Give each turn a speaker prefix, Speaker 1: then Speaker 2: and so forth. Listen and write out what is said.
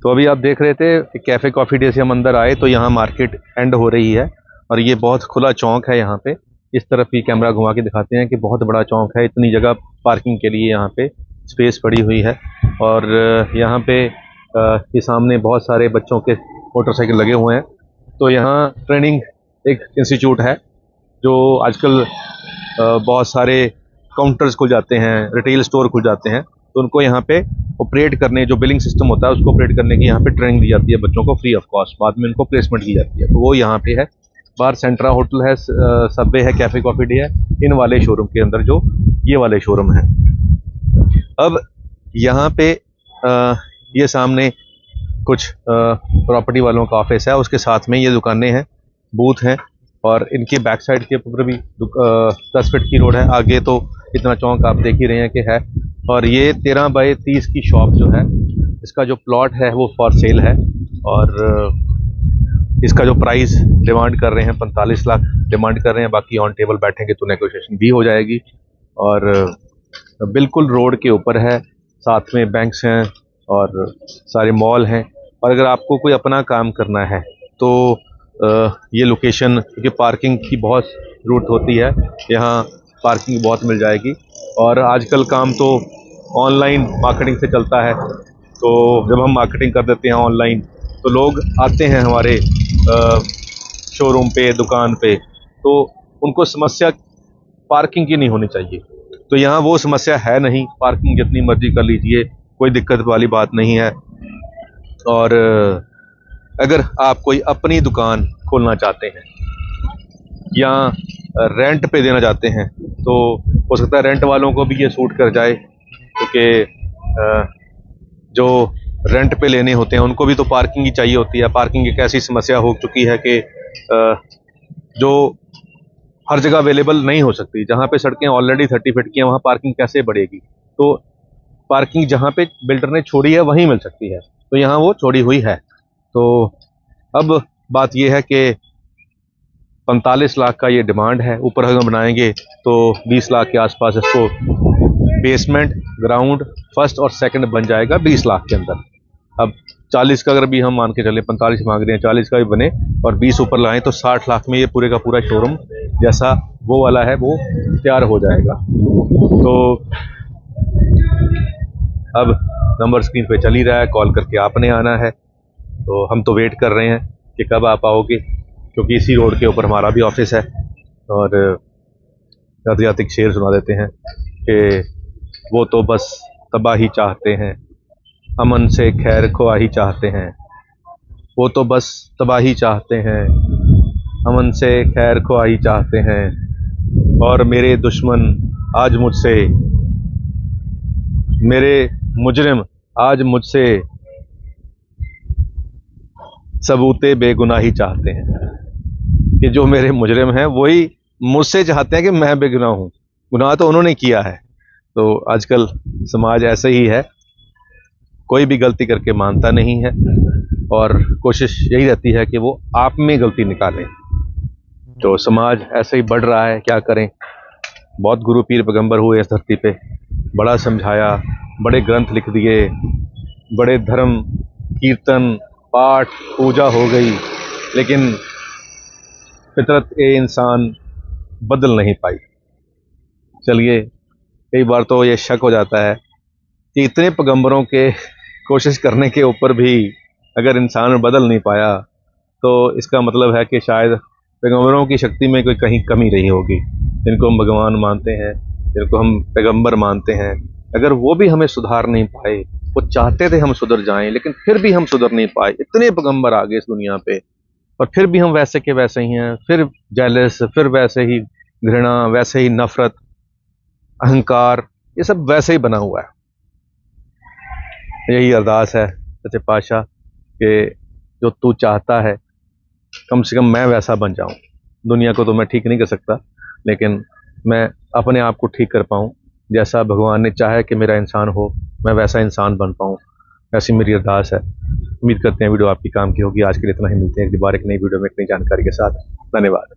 Speaker 1: तो अभी आप देख रहे थे कि कैफ़े कॉफ़ी डे से हम अंदर आए तो यहाँ मार्केट एंड हो रही है और ये बहुत खुला चौक है। यहाँ पे इस तरफ भी कैमरा घुमा के दिखाते हैं कि बहुत बड़ा चौक है, इतनी जगह पार्किंग के लिए यहाँ पे स्पेस पड़ी हुई है। और यहाँ पे ये सामने बहुत सारे बच्चों के मोटरसाइकिल लगे हुए हैं। तो यहाँ ट्रेनिंग एक इंस्टीट्यूट है जो आजकल बहुत सारे काउंटर्स खुल जाते हैं, रिटेल स्टोर खुल जाते हैं, तो उनको यहाँ पे ऑपरेट करने, जो बिलिंग सिस्टम होता है उसको ऑपरेट करने की यहाँ पे ट्रेनिंग दी जाती है बच्चों को फ्री ऑफ कॉस्ट। बाद में उनको प्लेसमेंट की जाती है। तो वो यहाँ पे है। बाहर सेंट्रा होटल है, सबवे है, कैफ़े कॉफ़ी डे है, इन वाले शोरूम के अंदर जो ये वाले शोरूम है। अब यहाँ पे ये सामने कुछ प्रॉपर्टी वालों का ऑफिस है, उसके साथ में ये दुकानें हैं, बूथ हैं और इनके बैक साइड के ऊपर भी 10 फीट की रोड है। आगे तो इतना चौक आप देख ही रहे हैं कि है। और ये 13 बाई 30 की शॉप जो है, इसका जो प्लॉट है वो फॉर सेल है और इसका जो प्राइस डिमांड कर रहे हैं 45 लाख डिमांड कर रहे हैं। बाकी ऑन टेबल बैठेंगे तो नेगोशिएशन भी हो जाएगी। और बिल्कुल रोड के ऊपर है, साथ में बैंक्स हैं और सारे मॉल हैं। और अगर आपको कोई अपना काम करना है तो ये लोकेशन, क्योंकि पार्किंग की बहुत ज़रूरत होती है, यहाँ पार्किंग बहुत मिल जाएगी। और आजकल काम तो ऑनलाइन मार्केटिंग से चलता है, तो जब हम मार्केटिंग कर देते हैं ऑनलाइन तो लोग आते हैं हमारे शोरूम पे, दुकान पे, तो उनको समस्या पार्किंग की नहीं होनी चाहिए। तो यहाँ वो समस्या है नहीं, पार्किंग जितनी मर्जी कर लीजिए, कोई दिक्कत वाली बात नहीं है। और अगर आप कोई अपनी दुकान खोलना चाहते हैं या रेंट पे देना चाहते हैं तो हो सकता है रेंट वालों को भी ये सूट कर जाए, क्योंकि जो रेंट पे लेने होते हैं उनको भी तो पार्किंग ही चाहिए होती है। पार्किंग एक ऐसी समस्या हो चुकी है कि जो हर जगह अवेलेबल नहीं हो सकती। जहाँ पे सड़कें ऑलरेडी 30 फीट की हैं, वहाँ पार्किंग कैसे बढ़ेगी? तो पार्किंग जहाँ पे बिल्डर ने छोड़ी है वहीं मिल सकती है, तो यहाँ वो छोड़ी हुई है। तो अब बात यह है कि 45 लाख का ये डिमांड है। ऊपर अगर बनाएंगे तो 20 लाख के आसपास इसको बेसमेंट, ग्राउंड, फर्स्ट और सेकंड बन जाएगा 20 लाख के अंदर। अब 40 का अगर भी हम मान के चले, 45 मांग रहे हैं, 40 का भी बने और 20 ऊपर लाएं तो 60 लाख में ये पूरे का पूरा शोरूम जैसा वो वाला है वो तैयार हो जाएगा। तो अब नंबर स्क्रीन पे चल ही रहा है, कॉल करके आपने आना है। तो हम तो वेट कर रहे हैं कि कब आप आओगे, क्योंकि इसी रोड के ऊपर हमारा भी ऑफिस है। और जाते जाते एक शेर सुना देते हैं कि वो तो बस तबाही चाहते हैं, अमन से खैर ख्वाही चाहते हैं। वो तो बस तबाही चाहते हैं, अमन से खैर ख्वाही चाहते हैं। और मेरे दुश्मन आज मुझसे, मेरे मुजरिम आज मुझसे सबूते बेगुनाही चाहते हैं। कि जो मेरे मुजरिम हैं वही मुझसे चाहते हैं कि मैं बेगुनाह हूँ। गुनाह तो उन्होंने किया है। तो आजकल समाज ऐसे ही है, कोई भी गलती करके मानता नहीं है और कोशिश यही रहती है कि वो आप में गलती निकालें। तो समाज ऐसे ही बढ़ रहा है, क्या करें। बहुत गुरु पीर पैगंबर हुए इस धरती पे, बड़ा समझाया, बड़े ग्रंथ लिख दिए, बड़े धर्म, कीर्तन, पाठ, पूजा हो गई, लेकिन फितरत ए इंसान बदल नहीं पाई। चलिए, कई बार तो ये शक हो जाता है कि इतने पैगंबरों के कोशिश करने के ऊपर भी अगर इंसान बदल नहीं पाया तो इसका मतलब है कि शायद पैगंबरों की शक्ति में कोई कहीं कमी रही होगी। जिनको हम भगवान मानते हैं, जिनको हम पैगंबर मानते हैं, अगर वो भी हमें सुधार नहीं पाए, वो चाहते थे हम सुधर जाएं लेकिन फिर भी हम सुधर नहीं पाए। इतने पैगंबर आ गए इस दुनिया पे और फिर भी हम वैसे के वैसे ही हैं, फिर जेलस, फिर वैसे ही घृणा, वैसे ही नफरत, अहंकार, ये सब वैसे ही बना हुआ है। यही अरदास है सच्चे पातशाह कि जो तू चाहता है कम से कम मैं वैसा बन जाऊं। दुनिया को तो मैं ठीक नहीं कर सकता, लेकिन मैं अपने आप को ठीक कर पाऊं। जैसा भगवान ने चाहा कि मेरा इंसान हो, मैं वैसा इंसान बन पाऊं, ऐसी मेरी अरदास है। उम्मीद करते हैं वीडियो आपकी काम की होगी। आज के लिए इतना ही, मिलते हैं एक बार एक नई वीडियो में एक नई जानकारी के साथ। धन्यवाद।